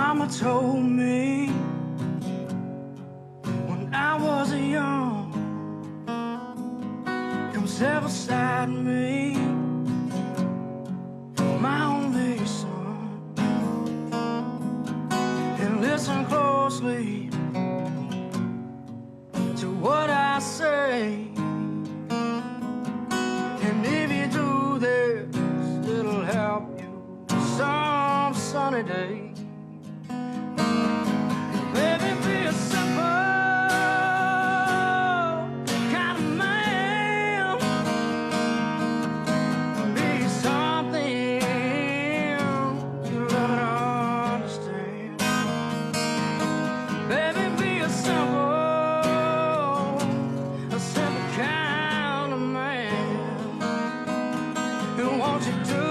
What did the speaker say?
Mama told me when I was young, come sit beside me, my only son, and listen closely to what I say. And if you do this, it'll help you some sunny day. Baby, be a simple kind of man. Be something you love and understand. Baby, be a simple kind of man. And won't you do